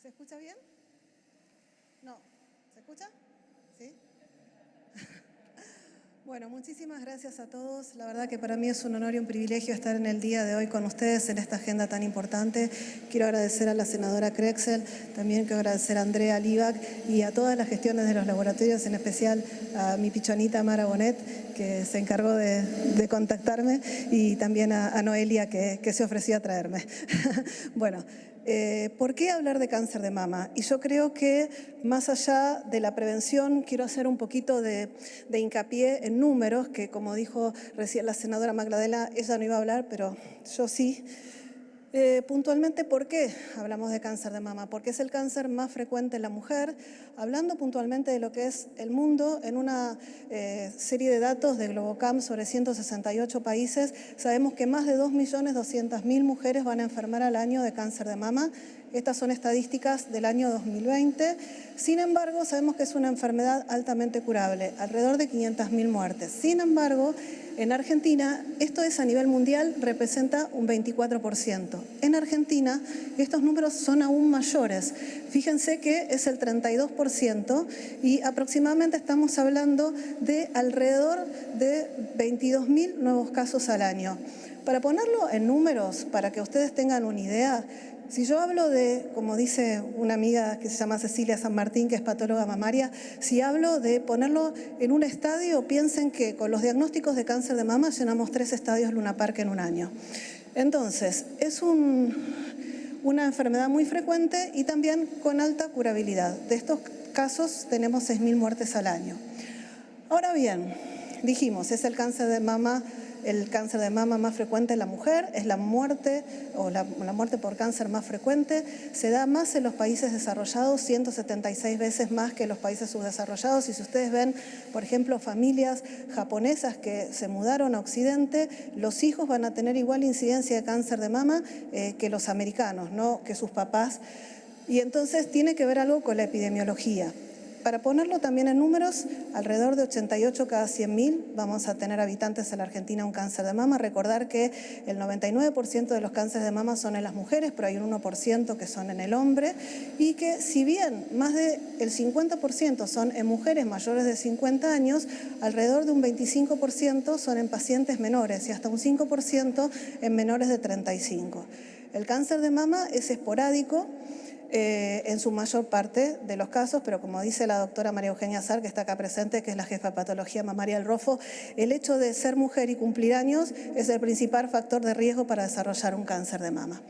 ¿Se escucha bien? No. ¿Se escucha? ¿Sí? Bueno, muchísimas gracias a todos. La verdad que para mí es un honor y un privilegio estar en el día de hoy con ustedes en esta agenda tan importante. Quiero agradecer a la senadora Crexel, también quiero agradecer a Andrea Libac y a todas las gestiones de los laboratorios, en especial a mi pichonita Mara Bonet, que se encargó de contactarme, y también a Noelia, que se ofreció a traerme. Bueno, ¿por qué hablar de cáncer de mama? Y yo creo que más allá de la prevención, quiero hacer un poquito de hincapié en números, que como dijo recién la senadora Magdalena, ella no iba a hablar, pero yo sí. Puntualmente, ¿por qué hablamos de cáncer de mama? Porque es el cáncer más frecuente en la mujer. Hablando puntualmente de lo que es el mundo, en una serie de datos de Globocam sobre 168 países, sabemos que más de 2.200.000 mujeres van a enfermar al año de cáncer de mama. Estas son estadísticas del año 2020. Sin embargo, sabemos que es una enfermedad altamente curable, alrededor de 500.000 muertes. Sin embargo, en Argentina, esto es a nivel mundial, representa un 24%. En Argentina, estos números son aún mayores. Fíjense que es el 32% y aproximadamente estamos hablando de alrededor de 22.000 nuevos casos al año. Para ponerlo en números, para que ustedes tengan una idea, si yo hablo de, como dice una amiga que se llama Cecilia San Martín, que es patóloga mamaria, si hablo de ponerlo en un estadio, piensen que con los diagnósticos de cáncer de mama llenamos 3 estadios Luna Park en un año. Entonces, es una enfermedad muy frecuente y también con alta curabilidad. De estos casos tenemos 6.000 muertes al año. Ahora bien, dijimos, es el cáncer de mama más frecuente en la mujer, es la muerte o la muerte por cáncer más frecuente, se da más en los países desarrollados, 176 veces más que en los países subdesarrollados. Y si ustedes ven, por ejemplo, familias japonesas que se mudaron a Occidente, los hijos van a tener igual incidencia de cáncer de mama que los americanos, ¿no? Que sus papás. Y entonces tiene que ver algo con la epidemiología. Para ponerlo también en números, alrededor de 88 cada 100.000 vamos a tener habitantes en la Argentina un cáncer de mama. Recordar que el 99% de los cánceres de mama son en las mujeres, pero hay un 1% que son en el hombre, y que si bien más del 50% son en mujeres mayores de 50 años, alrededor de un 25% son en pacientes menores y hasta un 5% en menores de 35. El cáncer de mama es esporádico, en su mayor parte de los casos, pero como dice la doctora María Eugenia Azar, que está acá presente, que es la jefa de patología mamaria del ROFO, el hecho de ser mujer y cumplir años es el principal factor de riesgo para desarrollar un cáncer de mama.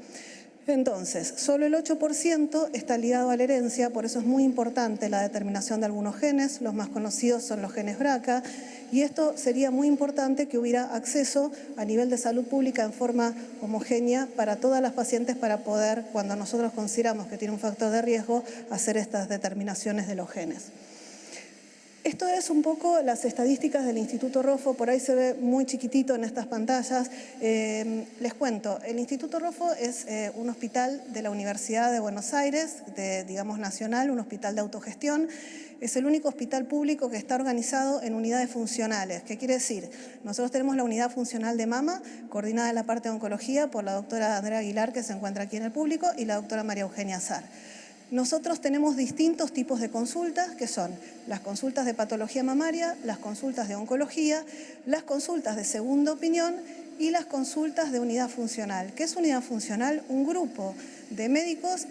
Entonces, solo el 8% está ligado a la herencia, por eso es muy importante la determinación de algunos genes. Los más conocidos son los genes BRCA, y esto sería muy importante que hubiera acceso a nivel de salud pública en forma homogénea para todas las pacientes, para poder, cuando nosotros consideramos que tiene un factor de riesgo, hacer estas determinaciones de los genes. Esto es un poco las estadísticas del Instituto ROFO, por ahí se ve muy chiquitito en estas pantallas. Les cuento, el Instituto ROFO es un hospital de la Universidad de Buenos Aires, digamos nacional, un hospital de autogestión. Es el único hospital público que está organizado en unidades funcionales. ¿Qué quiere decir? Nosotros tenemos la unidad funcional de mama, coordinada en la parte de oncología por la doctora Andrea Aguilar, que se encuentra aquí en el público, y la doctora María Eugenia Azar. Nosotros tenemos distintos tipos de consultas, que son las consultas de patología mamaria, las consultas de oncología, las consultas de segunda opinión y las consultas de unidad funcional. ¿Qué es unidad funcional? Un grupo de médicos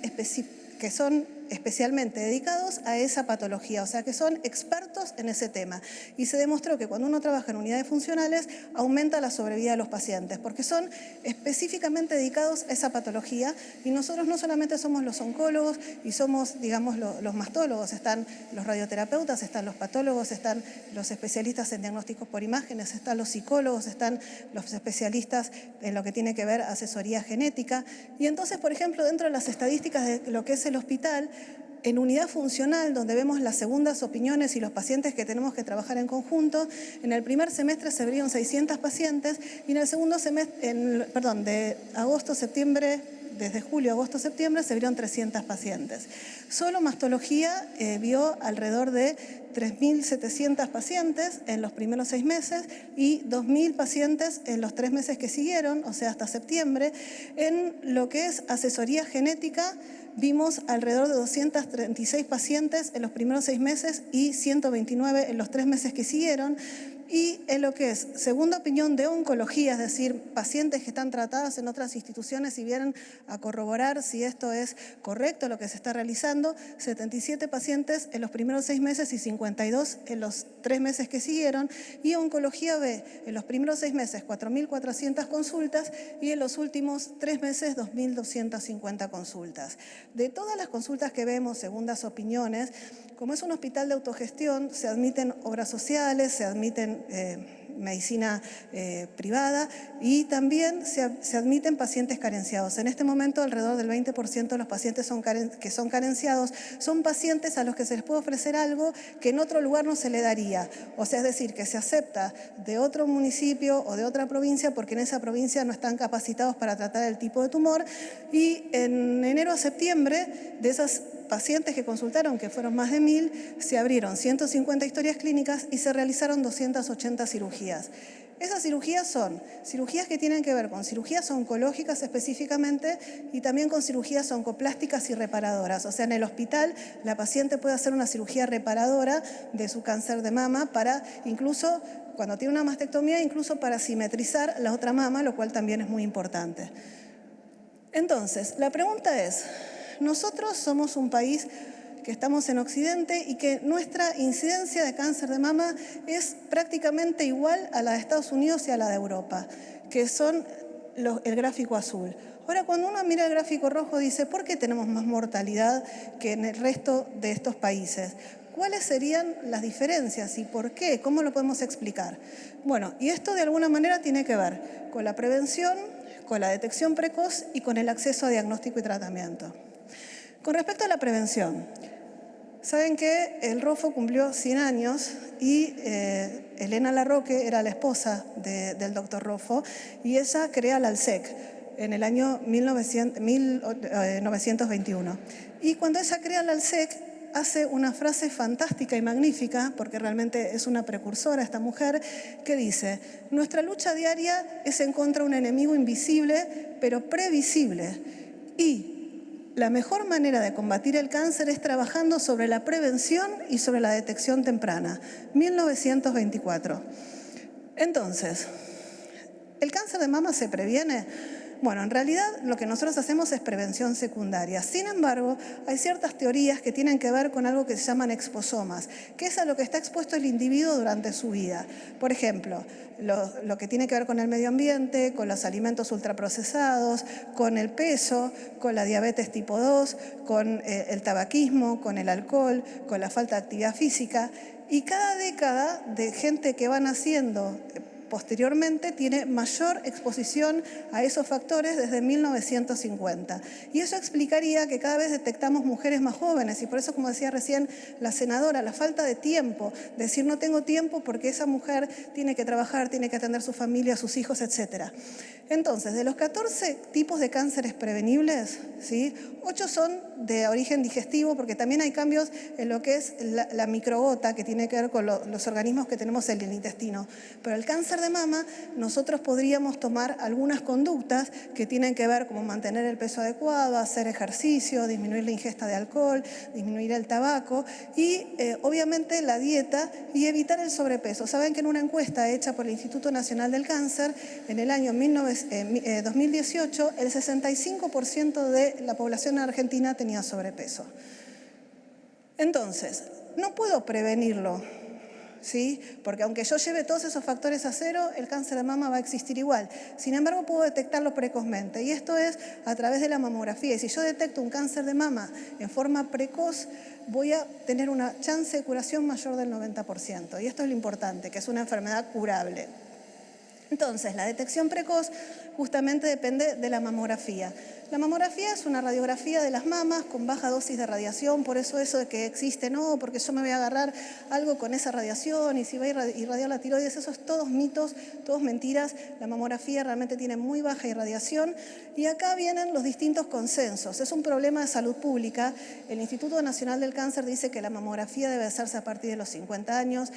que son especialmente dedicados a esa patología, o sea que son expertos en ese tema. Y se demostró que cuando uno trabaja en unidades funcionales aumenta la sobrevida de los pacientes, porque son específicamente dedicados a esa patología, y nosotros no solamente somos los oncólogos y somos, digamos, los mastólogos, están los radioterapeutas, están los patólogos, están los especialistas en diagnósticos por imágenes, están los psicólogos, están los especialistas en lo que tiene que ver asesoría genética. Y entonces, por ejemplo, dentro de las estadísticas de lo que es el hospital, en unidad funcional, donde vemos las segundas opiniones y los pacientes que tenemos que trabajar en conjunto, en el primer semestre se abrieron 600 pacientes y en el segundo semestre, de agosto, septiembre, desde julio, agosto, septiembre, se vieron 300 pacientes. Solo mastología vio alrededor de 3.700 pacientes en los primeros 6 meses y 2.000 pacientes en los 3 meses que siguieron, o sea, hasta septiembre. En lo que es asesoría genética, vimos alrededor de 236 pacientes en los primeros 6 meses y 129 en los 3 meses que siguieron. Y en lo que es segunda opinión de oncología, es decir, pacientes que están tratados en otras instituciones y vienen a corroborar si esto es correcto lo que se está realizando, 77 pacientes en los primeros 6 meses y 52 en los 3 meses que siguieron. Y oncología ve en los primeros 6 meses 4.400 consultas y en los últimos 3 meses 2.250 consultas. De todas las consultas que vemos, segundas opiniones, como es un hospital de autogestión, se admiten obras sociales, se admiten medicina privada y también se admiten pacientes carenciados. En este momento, alrededor del 20% de los pacientes que son carenciados son pacientes a los que se les puede ofrecer algo que en otro lugar no se le daría. O sea, es decir, que se acepta de otro municipio o de otra provincia porque en esa provincia no están capacitados para tratar el tipo de tumor. Y en enero a septiembre, de esas pacientes que consultaron, que fueron más de 1.000, se abrieron 150 historias clínicas y se realizaron 280 cirugías. Esas cirugías son cirugías que tienen que ver con cirugías oncológicas específicamente y también con cirugías oncoplásticas y reparadoras. O sea, en el hospital la paciente puede hacer una cirugía reparadora de su cáncer de mama para incluso, cuando tiene una mastectomía, incluso para simetrizar la otra mama, lo cual también es muy importante. Entonces, la pregunta es, nosotros somos un país que estamos en Occidente y que nuestra incidencia de cáncer de mama es prácticamente igual a la de Estados Unidos y a la de Europa, que son el gráfico azul. Ahora, cuando uno mira el gráfico rojo, dice, ¿por qué tenemos más mortalidad que en el resto de estos países? ¿Cuáles serían las diferencias y por qué? ¿Cómo lo podemos explicar? Bueno, y esto de alguna manera tiene que ver con la prevención, con la detección precoz y con el acceso a diagnóstico y tratamiento. Con respecto a la prevención, saben que el ROFO cumplió 100 años y Elena Larroque era la esposa del doctor Roffo y ella crea la ALSEC en el año 1921. Y cuando ella crea la ALSEC, hace una frase fantástica y magnífica, porque realmente es una precursora esta mujer, que dice, nuestra lucha diaria es en contra de un enemigo invisible, pero previsible. Y la mejor manera de combatir el cáncer es trabajando sobre la prevención y sobre la detección temprana. 1924. Entonces, ¿el cáncer de mama se previene? Bueno, en realidad lo que nosotros hacemos es prevención secundaria. Sin embargo, hay ciertas teorías que tienen que ver con algo que se llaman exposomas, que es a lo que está expuesto el individuo durante su vida. Por ejemplo, lo que tiene que ver con el medio ambiente, con los alimentos ultraprocesados, con el peso, con la diabetes tipo 2, con el tabaquismo, con el alcohol, con la falta de actividad física. Y cada década de gente que va naciendo posteriormente tiene mayor exposición a esos factores desde 1950. Y eso explicaría que cada vez detectamos mujeres más jóvenes y por eso, como decía recién la senadora, la falta de tiempo, decir no tengo tiempo porque esa mujer tiene que trabajar, tiene que atender a su familia, a sus hijos, etc. Entonces, de los 14 tipos de cánceres prevenibles, ¿sí? 8 son de origen digestivo porque también hay cambios en lo que es la microbiota que tiene que ver con los organismos que tenemos en el intestino. Pero el cáncer de mama, nosotros podríamos tomar algunas conductas que tienen que ver como mantener el peso adecuado, hacer ejercicio, disminuir la ingesta de alcohol, disminuir el tabaco y obviamente la dieta y evitar el sobrepeso. Saben que en una encuesta hecha por el Instituto Nacional del Cáncer en el año 2018, el 65% de la población argentina tenía sobrepeso. Entonces, no puedo prevenirlo, ¿sí? Porque aunque yo lleve todos esos factores a cero, el cáncer de mama va a existir igual. Sin embargo, puedo detectarlo precozmente y esto es a través de la mamografía. Y si yo detecto un cáncer de mama en forma precoz, voy a tener una chance de curación mayor del 90%. Y esto es lo importante, que es una enfermedad curable. Entonces, la detección precoz justamente depende de la mamografía. La mamografía es una radiografía de las mamas con baja dosis de radiación, por eso de que existe, no, porque yo me voy a agarrar algo con esa radiación y si va a irradiar la tiroides, eso es todos mitos, todos mentiras. La mamografía realmente tiene muy baja irradiación y acá vienen los distintos consensos. Es un problema de salud pública. El Instituto Nacional del Cáncer dice que la mamografía debe hacerse a partir de los 50 años.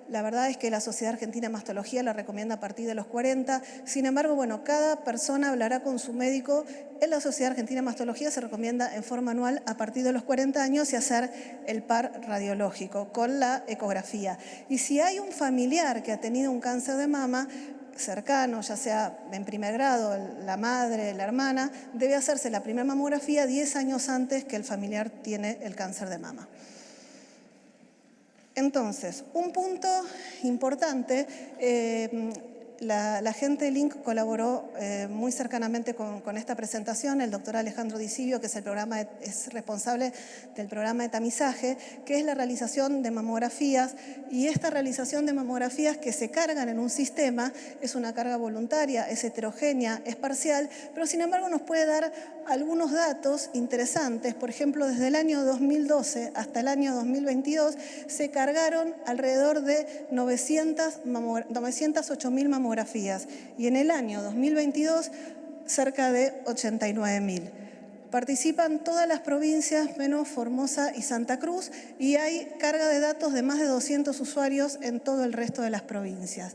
La verdad es que la Sociedad Argentina de Mastología la recomienda a partir de los 40. Sin embargo, bueno, cada persona hablará con su médico. En la Sociedad Argentina de Mastología se recomienda en forma anual a partir de los 40 años y hacer el par radiológico con la ecografía. Y si hay un familiar que ha tenido un cáncer de mama cercano, ya sea en primer grado, la madre, la hermana, debe hacerse la primera mamografía 10 años antes que el familiar tiene el cáncer de mama. Entonces, un punto importante, la gente de Link colaboró muy cercanamente con esta presentación, el doctor Alejandro Di Sibio, que es responsable del programa de tamizaje, que es la realización de mamografías, y esta realización de mamografías que se cargan en un sistema, es una carga voluntaria, es heterogénea, es parcial, pero sin embargo nos puede dar algunos datos interesantes. Por ejemplo, desde el año 2012 hasta el año 2022 se cargaron alrededor de 908.000 mamografías y en el año 2022 cerca de 89.000. Participan todas las provincias menos Formosa y Santa Cruz y hay carga de datos de más de 200 usuarios en todo el resto de las provincias.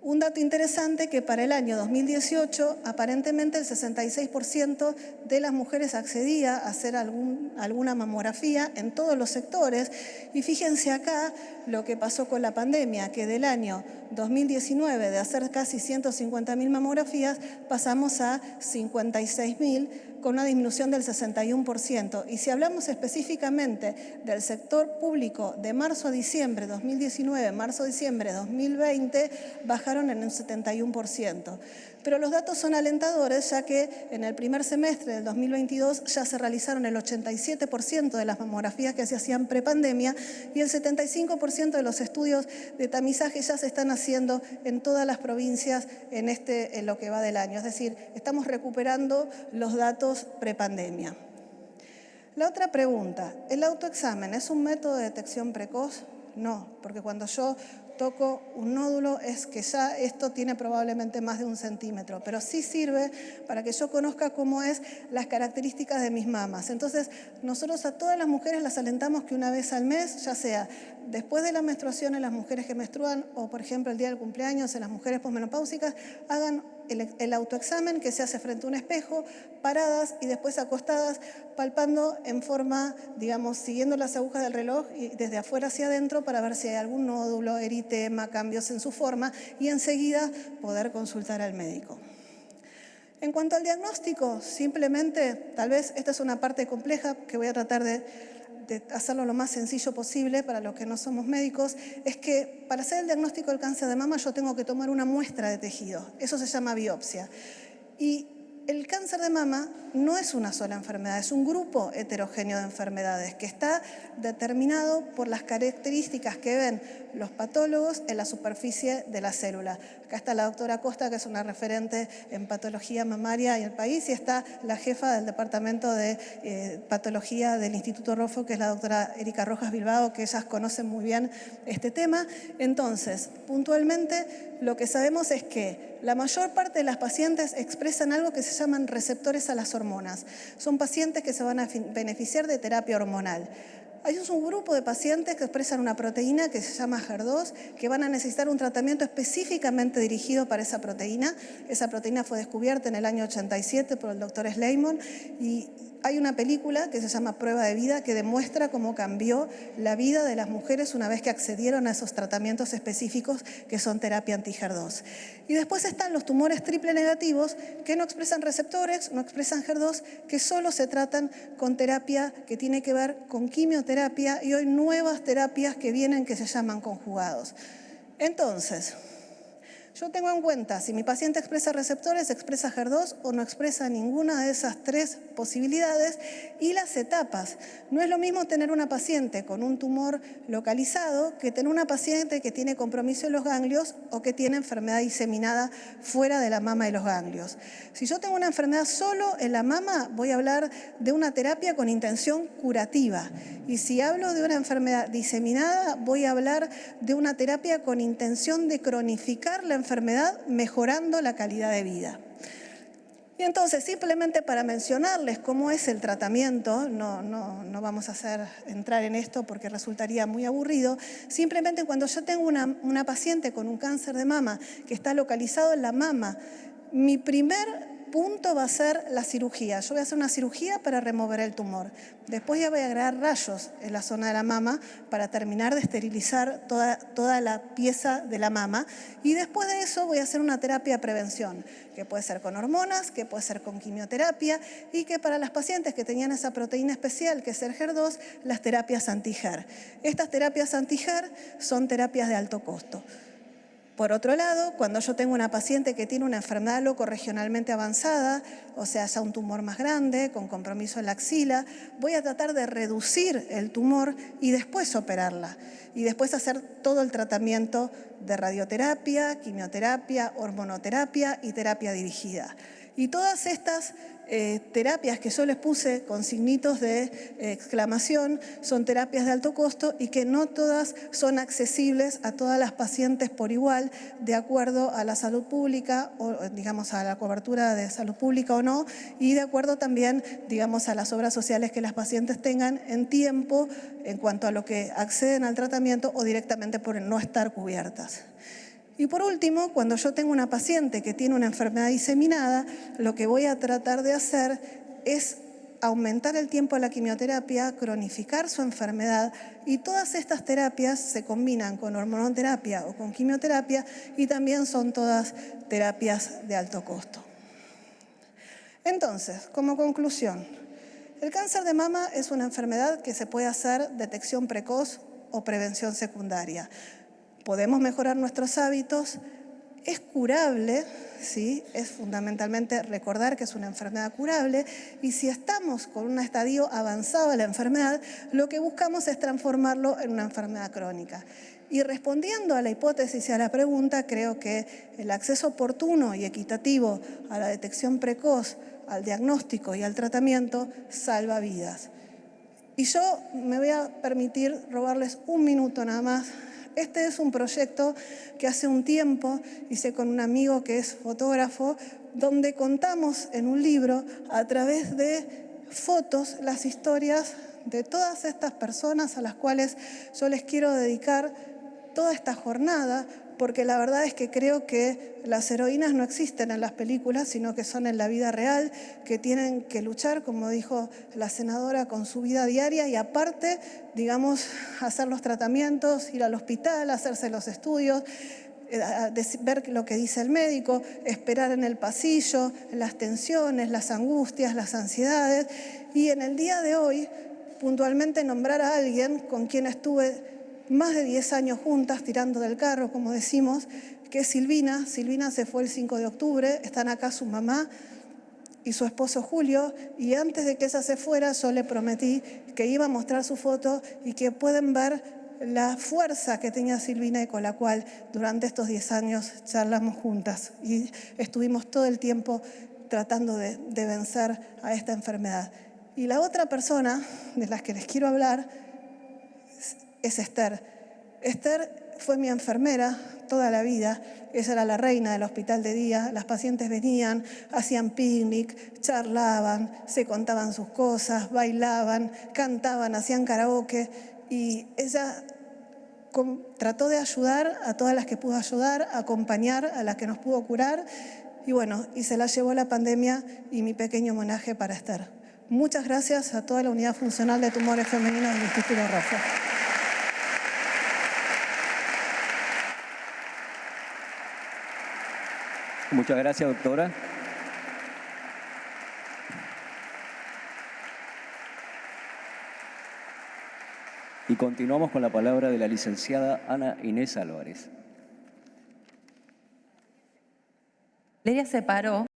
Un dato interesante que para el año 2018 aparentemente el 66% de las mujeres accedía a hacer alguna mamografía en todos los sectores y fíjense acá lo que pasó con la pandemia, que del año 2019 de hacer casi 150.000 mamografías pasamos a 56.000 con una disminución del 61%. Y si hablamos específicamente del sector público de marzo a diciembre 2019, marzo a diciembre 2020, bajaron en un 71%. Pero los datos son alentadores, ya que en el primer semestre del 2022 ya se realizaron el 87% de las mamografías que se hacían prepandemia y el 75% de los estudios de tamizaje ya se están haciendo en todas las provincias en lo que va del año. Es decir, estamos recuperando los datos prepandemia. La otra pregunta, ¿el autoexamen es un método de detección precoz? No, porque cuando yo toco un nódulo es que ya esto tiene probablemente más de 1 centímetro, pero sí sirve para que yo conozca cómo es las características de mis mamas. Entonces, nosotros a todas las mujeres las alentamos que una vez al mes, ya sea después de la menstruación en las mujeres que menstruan o, por ejemplo, el día del cumpleaños en las mujeres posmenopáusicas, hagan el autoexamen que se hace frente a un espejo, paradas y después acostadas, palpando en forma, digamos, siguiendo las agujas del reloj y desde afuera hacia adentro para ver si hay algún nódulo, eritema, cambios en su forma y enseguida poder consultar al médico. En cuanto al diagnóstico, simplemente, tal vez esta es una parte compleja que voy a tratar de hacerlo lo más sencillo posible para los que no somos médicos, es que para hacer el diagnóstico del cáncer de mama yo tengo que tomar una muestra de tejido, eso se llama biopsia. Y el cáncer de mama no es una sola enfermedad, es un grupo heterogéneo de enfermedades que está determinado por las características que ven los patólogos en la superficie de la célula. Acá está la doctora Costa, que es una referente en patología mamaria en el país, y está la jefa del departamento de patología del Instituto Rofo, que es la doctora Erika Rojas Bilbao, que ellas conocen muy bien este tema. Entonces, puntualmente, lo que sabemos es que la mayor parte de las pacientes expresan algo que se llaman receptores a las hormonas. Son pacientes que se van a beneficiar de terapia hormonal. Hay un subgrupo de pacientes que expresan una proteína que se llama HER2, que van a necesitar un tratamiento específicamente dirigido para esa proteína. Esa proteína fue descubierta en el año 87 por el doctor Sleiman y hay una película que se llama Prueba de Vida que demuestra cómo cambió la vida de las mujeres una vez que accedieron a esos tratamientos específicos que son terapia anti-HER2. Y después están los tumores triple negativos que no expresan receptores, no expresan HER2, que solo se tratan con terapia que tiene que ver con quimioterapia y hoy nuevas terapias que vienen que se llaman conjugados. Entonces, yo tengo en cuenta si mi paciente expresa receptores, expresa HER2 o no expresa ninguna de esas tres posibilidades y las etapas. No es lo mismo tener una paciente con un tumor localizado que tener una paciente que tiene compromiso en los ganglios o que tiene enfermedad diseminada fuera de la mama y los ganglios. Si yo tengo una enfermedad solo en la mama, voy a hablar de una terapia con intención curativa. Y si hablo de una enfermedad diseminada, voy a hablar de una terapia con intención de cronificar la enfermedad mejorando la calidad de vida. Y entonces, simplemente para mencionarles cómo es el tratamiento, no vamos a entrar en esto porque resultaría muy aburrido, simplemente cuando yo tengo una paciente con un cáncer de mama que está localizado en la mama, mi primer punto va a ser la cirugía. Yo voy a hacer una cirugía para remover el tumor. Después ya voy a agregar rayos en la zona de la mama para terminar de esterilizar toda la pieza de la mama. Y después de eso voy a hacer una terapia de prevención, que puede ser con hormonas, que puede ser con quimioterapia y que para las pacientes que tenían esa proteína especial, que es el HER2, las terapias anti-HER. Estas terapias anti-HER son terapias de alto costo. Por otro lado, cuando yo tengo una paciente que tiene una enfermedad locorregionalmente avanzada, o sea, ya un tumor más grande, con compromiso en la axila, voy a tratar de reducir el tumor y después operarla. Y después hacer todo el tratamiento de radioterapia, quimioterapia, hormonoterapia y terapia dirigida. Y todas estas terapias que yo les puse con signitos de exclamación son terapias de alto costo y que no todas son accesibles a todas las pacientes por igual, de acuerdo a la salud pública, o digamos a la cobertura de salud pública o no, y de acuerdo también, digamos, a las obras sociales que las pacientes tengan en tiempo en cuanto a lo que acceden al tratamiento o directamente por no estar cubiertas. Y por último, cuando yo tengo una paciente que tiene una enfermedad diseminada, lo que voy a tratar de hacer es aumentar el tiempo de la quimioterapia, cronificar su enfermedad, y todas estas terapias se combinan con hormonoterapia o con quimioterapia y también son todas terapias de alto costo. Entonces, como conclusión, el cáncer de mama es una enfermedad que se puede hacer detección precoz o prevención secundaria. Podemos mejorar nuestros hábitos, es curable, ¿sí? Es fundamentalmente recordar que es una enfermedad curable, y si estamos con un estadio avanzado de la enfermedad, lo que buscamos es transformarlo en una enfermedad crónica. Y respondiendo a la hipótesis y a la pregunta, creo que el acceso oportuno y equitativo a la detección precoz, al diagnóstico y al tratamiento salva vidas. Y yo me voy a permitir robarles un minuto nada más. Este es un proyecto que hace un tiempo hice con un amigo que es fotógrafo, donde contamos en un libro a través de fotos las historias de todas estas personas a las cuales yo les quiero dedicar toda esta jornada, porque la verdad es que creo que las heroínas no existen en las películas, sino que son en la vida real, que tienen que luchar, como dijo la senadora, con su vida diaria y aparte, digamos, hacer los tratamientos, ir al hospital, hacerse los estudios, ver lo que dice el médico, esperar en el pasillo, las tensiones, las angustias, las ansiedades. Y en el día de hoy, puntualmente nombrar a alguien con quien estuve más de 10 años juntas, tirando del carro, como decimos, que es Silvina. Silvina se fue el 5 de octubre, están acá su mamá y su esposo Julio, y antes de que ella se fuera yo le prometí que iba a mostrar su foto y que pueden ver la fuerza que tenía Silvina y con la cual durante estos 10 años charlamos juntas y estuvimos todo el tiempo tratando de vencer a esta enfermedad. Y la otra persona de las que les quiero hablar es Esther. Esther fue mi enfermera toda la vida. Ella era la reina del hospital de día. Las pacientes venían, hacían picnic, charlaban, se contaban sus cosas, bailaban, cantaban, hacían karaoke. Y ella trató de ayudar a todas las que pudo ayudar, acompañar a las que nos pudo curar. Y bueno, y se la llevó la pandemia, y mi pequeño homenaje para Esther. Muchas gracias a toda la Unidad Funcional de Tumores Femeninos del Instituto Rojo. Muchas gracias, doctora. Y continuamos con la palabra de la licenciada Ana Inés Álvarez. Valeria se paró